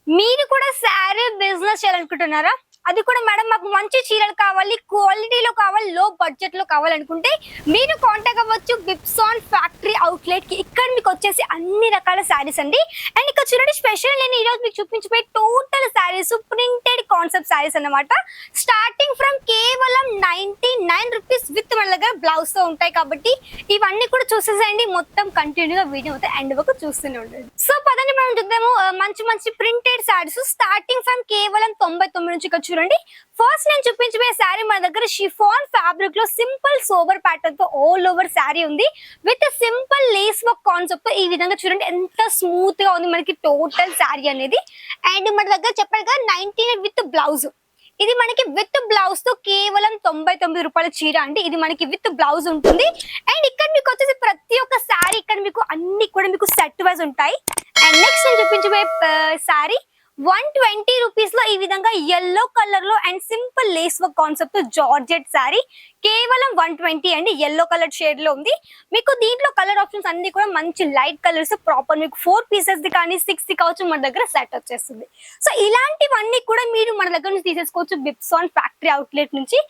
మీరు కూడా శారీ బిజినెస్ చేయాలనుకుంటున్నారా? అది కూడా మేడం మాకు మంచి చీరలు కావాలి, క్వాలిటీలో కావాలి, లో బడ్జెట్ లో కావాలనుకుంటే మీరు కాంటాక్ట్ అవ్వచ్చు బిప్సాన్ ఫ్యాక్టరీ అవుట్లెట్ కి. ఇక్కడ మీకు వచ్చేసి అన్ని రకాల శారీస్ అండి. అండ్ ఇక్కడ చూడండి, స్పెషల్ నేను ఈరోజు మీకు చూపించిపోయి total saris printed concept saris అన్నమాట. స్టార్టింగ్ ఫ్రమ్ కేవలం 99 రూపీస్ విత్ మన దగ్గర బ్లౌజ్ తో ఉంటాయి. కాబట్టి ఇవన్నీ కూడా చూసేసేయండి, మొత్తం కంటిన్యూగా వీడియో అవుతాయి, ఎండ్ వరకు చూస్తూనే ఉండండి. సో పదండి మనం చూద్దాము మంచి మంచి ప్రింటెడ్ శారీస్ స్టార్టింగ్ ఫ్రమ్ కేవలం 99 నుంచి. ఇక్కడ చూడండి, ఫస్ట్ నేను చూపించబోయే శారీ మన దగ్గర షిఫాన్ ఫ్యాబ్రిక్ లో సింపుల్ సోబర్ ప్యాటర్న్ తో ఆల్ ఓవర్ శారీ ఉంది with simple lace work concept తో. ఈ విధంగా చూడండి ఎంత స్మూత్ గా ఉంది మనకి టోటల్ శారీ అనేది. అండ్ మన దగ్గర చెప్పారు కదా 99 విత్ బ్లౌజ్. ఇది మనకి విత్ బ్లౌజ్ తో కేవలం 99 రూపాయల చీర అండి. ఇది మనకి విత్ బ్లౌజ్ ఉంటుంది. అండ్ ఇక్కడ మీకు వచ్చేసి ప్రతి ఒక్క శారీ ఇక్కడ మీకు అన్ని కూడా మీకు సెట్ వైజ్ ఉంటాయి. అండ్ నెక్స్ట్ నేను చూపించబోయే శారీ 120 రూపీస్ లో ఈ విధంగా ఎల్లో కలర్ లో and simple lace work concept georgette sari కేవలం 120 అండి. ఎల్లో కలర్ షేడ్ లో ఉంది. మీకు దీంట్లో కలర్ ఆప్షన్స్ అన్ని కూడా మంచి లైట్ కలర్స్ ప్రాపర్ మీకు 4 పీసెస్ ది కానీ 6 ది కావచ్చు మన దగ్గర సెట్ వచ్చేస్తుంది. సో ఇలాంటివన్నీ కూడా మీరు మన దగ్గర నుంచి తీసేసుకోవచ్చు బిప్సాన్ ఫ్యాక్టరీ అవుట్లెట్ నుంచి.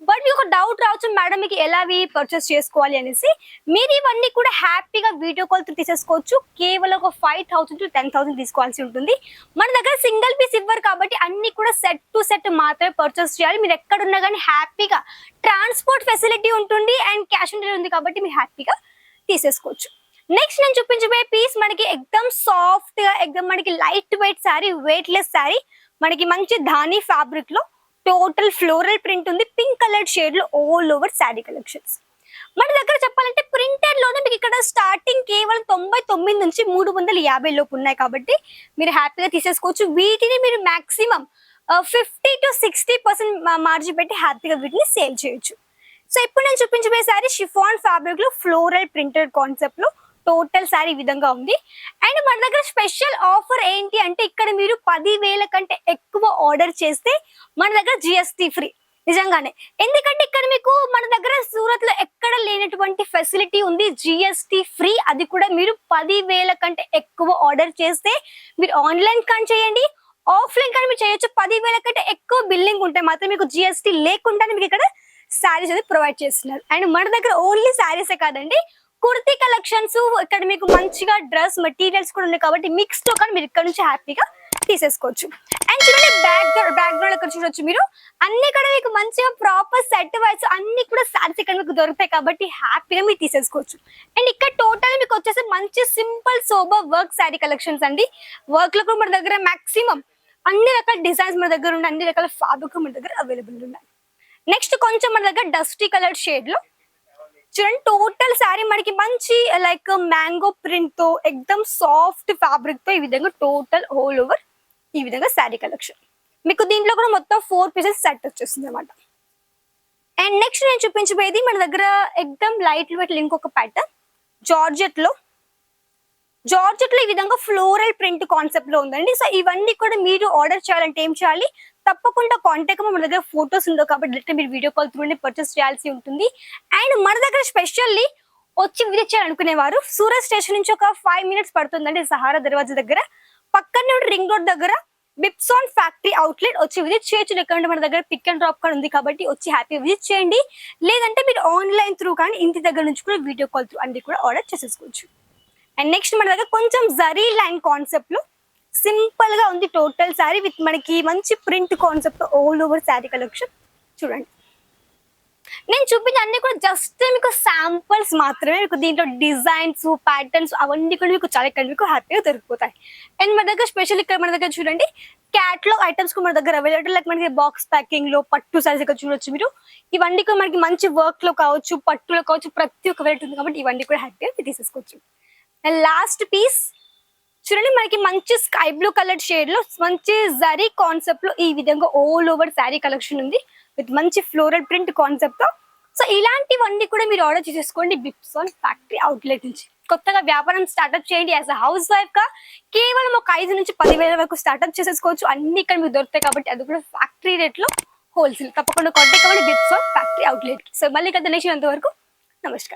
బట్ మీకు ఒక డౌట్ రావచ్చు, మేడం మీకు ఎలా పర్చేస్ చేసుకోవాలి అనేసి. మీరు ఇవన్నీ కూడా హ్యాపీగా వీడియో కాల్ తో తీసేసుకోవచ్చు. కేవలం ఒక 5,000 to 10,000 తీసుకోవాల్సి ఉంటుంది. మన దగ్గర సింగిల్ పీస్ ఇవ్వరు కాబట్టి అన్ని కూడా సెట్ టు సెట్ మాత్రమే పర్చేస్ చేయాలి. మీరు ఎక్కడున్నా కానీ హ్యాపీగా ట్రాన్స్పోర్ట్ ఫెసిలిటీ ఉంటుంది అండ్ క్యాష్ ఆన్ డెలివరీ ఉంది కాబట్టి మీరు హ్యాపీగా తీసేసుకోవచ్చు. నెక్స్ట్ నేను చూపించబోయే పీస్ మనకి ఎక్దమ్ సాఫ్ట్ గా ఎక్దమ్ మనకి light weight sari, weight less sari, మనకి మంచి ధానీ ఫ్యాబ్రిక్ లో టోటల్ ఫ్లోరల్ ప్రింట్ ఉంది. పింక్ కలర్ షేడ్ లో ఆల్ ఓవర్ శారీ కలెక్షన్స్ మన దగ్గర చెప్పాలంటే ప్రింటెడ్ లోనే మీకు ఇక్కడ స్టార్టింగ్ కేవలం 99 నుంచి 350 లోపు ఉన్నాయి. కాబట్టి మీరు హ్యాపీగా తీసేసుకోవచ్చు. వీటిని మీరు మాక్సిమం 50 to 60% మార్జిన్ పెట్టి హ్యాపీగా వీటిని సేల్ చేయొచ్చు. సో ఇప్పుడు నేను చూపించబోయే శారీ షిఫాన్ ఫ్యాబ్రిక్ లో ఫ్లోరల్ ప్రింటెడ్ కాన్సెప్ట్ లో టోటల్ శారీ ఈ విధంగా ఉంది. అండ్ మన దగ్గర స్పెషల్ ఆఫర్ ఏంటి అంటే ఇక్కడ మీరు 10,000 కంటే ఎక్కువ ఆర్డర్ చేస్తే మన దగ్గర జిఎస్టీ ఫ్రీ. నిజంగానే, ఎందుకంటే ఇక్కడ మీకు మన దగ్గర సూరత్ లో ఎక్కడ లేనటువంటి ఫెసిలిటీ ఉంది, జిఎస్టీ ఫ్రీ. అది కూడా మీరు 10,000 కంటే ఎక్కువ ఆర్డర్ చేస్తే మీరు ఆన్లైన్ కానీ చేయండి, ఆఫ్లైన్ కానీ మీరు చేయొచ్చు. 10,000 కంటే ఎక్కువ బిల్లింగ్ ఉంటే మాత్రం మీకు జిఎస్టీ లేకుండానే మీకు ఇక్కడ శారీస్ అనేది ప్రొవైడ్ చేస్తున్నారు. అండ్ మన దగ్గర ఓన్లీ శారీసే కాదండి, కుర్తీ కలెక్షన్స్, ఇక్కడ మీకు మంచిగా డ్రెస్ మెటీరియల్స్ కూడా ఉన్నాయి. కాబట్టి మిక్స్ తో కానీ మీరు ఇక్కడ నుంచి హ్యాపీగా తీసేసుకోవచ్చు. అండ్ చూడండి బ్యాక్గ్రౌండ్ ఇక్కడ చూడొచ్చు మీరు, అన్ని కూడా మీకు మంచిగా ప్రాపర్ సెట్ వైస్ అన్ని కూడా శారీస్ ఇక్కడ మీకు దొరుకుతాయి కాబట్టి హ్యాపీగా మీరు తీసేసుకోవచ్చు. అండ్ ఇక్కడ టోటల్ మీకు వచ్చేసి మంచి simple sober work sari collections అండి. వర్క్ లో కూడా మన దగ్గర మాక్సిమం అన్ని రకాల డిజైన్స్ మన దగ్గర ఉన్నాయి, అన్ని రకాల ఫ్యాబ్రిక్ మన దగ్గర అవైలబుల్ ఉన్నాయి. నెక్స్ట్ కొంచెం మన దగ్గర డస్టీ కలర్ షేడ్ లో చూడండి, టోటల్ శారీ మనకి మంచి లైక్ మ్యాంగో ప్రింట్ తో ఎక్దమ్ సాఫ్ట్ ఫ్యాబ్రిక్ తో ఈ విధంగా టోటల్ ఆల్ ఓవర్ ఈ విధంగా శారీ కలెక్షన్. మీకు దీంట్లో కూడా మొత్తం 4 పీసెస్ సెట్ వచ్చేస్తుంది అనమాట. అండ్ నెక్స్ట్ నేను చూపించబోయేది మన దగ్గర ఎక్దమ్ లైట్ వెయిట్ ఇంకొక ప్యాటర్న్ జార్జెట్ లో ఈ విధంగా ఫ్లోరల్ ప్రింట్ కాన్సెప్ట్ లో ఉందండి. సో ఇవన్నీ కూడా మీరు ఆర్డర్ చేయాలంటే ఏం చేయాలి, తప్పకుండా కాంటాక్ట్ మన దగ్గర ఫొటోస్ ఉందో కాబట్టి డైరెక్ట్ మీరు వీడియో కాల్ త్రూనే పర్చేస్ చేయాల్సి ఉంటుంది. అండ్ మన దగ్గర స్పెషల్లీ వచ్చి విజిట్ చేయాలనుకునేవారు సూరత్ స్టేషన్ నుంచి ఒక 5 మినిట్స్ పడుతుందండి. సహారా దర్వాజా దగ్గర పక్కనే రింగ్ రోడ్ దగ్గర బిప్సాన్ ఫ్యాక్టరీ అవుట్లెట్ వచ్చి విజిట్ చేయొచ్చు. లేకుంటే మన దగ్గర పిక్ అండ్ డ్రాప్ కూడా ఉంది కాబట్టి వచ్చి హ్యాపీ విజిట్ చేయండి. లేదంటే మీరు ఆన్లైన్ త్రూ కానీ ఇంటి దగ్గర నుంచి కూడా వీడియో కాల్ త్రూ అన్ని కూడా ఆర్డర్ చేసేసుకోవచ్చు. అండ్ నెక్స్ట్ మన దగ్గర కొంచెం జరీ లైన్ కాన్సెప్ట్ లో సింపుల్ గా ఉంది టోటల్ శారీ విత్ మనకి మంచి print concept all over sari collection. చూడండి, నేను చూపించిన అన్ని కూడా జస్ట్ మీకు శాంపుల్స్ మాత్రమే. మీకు దీంట్లో డిజైన్స్ ప్యాటర్న్స్ అవన్నీ కూడా మీకు చాలా ఇక్కడ మీకు హ్యాపీగా దొరికిపోతాయి. అండ్ మన దగ్గర స్పెషల్ ఇక్కడ మన దగ్గర చూడండి క్యాటలాగ్ ఐటమ్స్ కూడా మన దగ్గర అవైలబుల్. లైక్ మనకి బాక్స్ ప్యాకింగ్ లో పట్టు శారీస్ ఇక్కడ చూడొచ్చు మీరు. ఇవన్నీ కూడా మనకి మంచి వర్క్ లో కావచ్చు, పట్టులో కావచ్చు, ప్రతి ఒక్క వెరైటీ ఉంది కాబట్టి ఇవన్నీ కూడా హ్యాపీగా తీసేసుకోవచ్చు. అండ్ లాస్ట్ పీస్ చూడండి, మనకి మంచి స్కై బ్లూ కలర్ షేడ్ లో మంచి జరీ కాన్సెప్ట్ లో ఈ విధంగా ఆల్ ఓవర్ శారీ కలెక్షన్ ఉంది విత్ మంచి ఫ్లోరల్ ప్రింట్ కాన్సెప్ట్ తో. సో ఇలాంటివన్నీ కూడా మీరు ఆర్డర్ చేసేసుకోండి బిప్సాన్ ఫ్యాక్టరీ అవుట్లెట్ నుంచి. కొత్తగా వ్యాపారం స్టార్ట్అప్ చేయండి యాజ్ అ హౌస్ వైఫ్ గా కేవలం ఒక 5 నుంచి 10,000 వరకు స్టార్ట్అప్ చేసేసుకోవచ్చు. అన్ని ఇక్కడ మీకు దొరుకుతాయి కాబట్టి అది కూడా ఫ్యాక్టరీ రేట్ లో హోల్సేల్. తప్పకుండా కాంటాక్ట్ అవ్వండి బిప్సాన్ ఫ్యాక్టరీ అవుట్లెట్. సో మళ్ళీ కదా నెక్స్ట్ అంతవరకు నమస్కారం.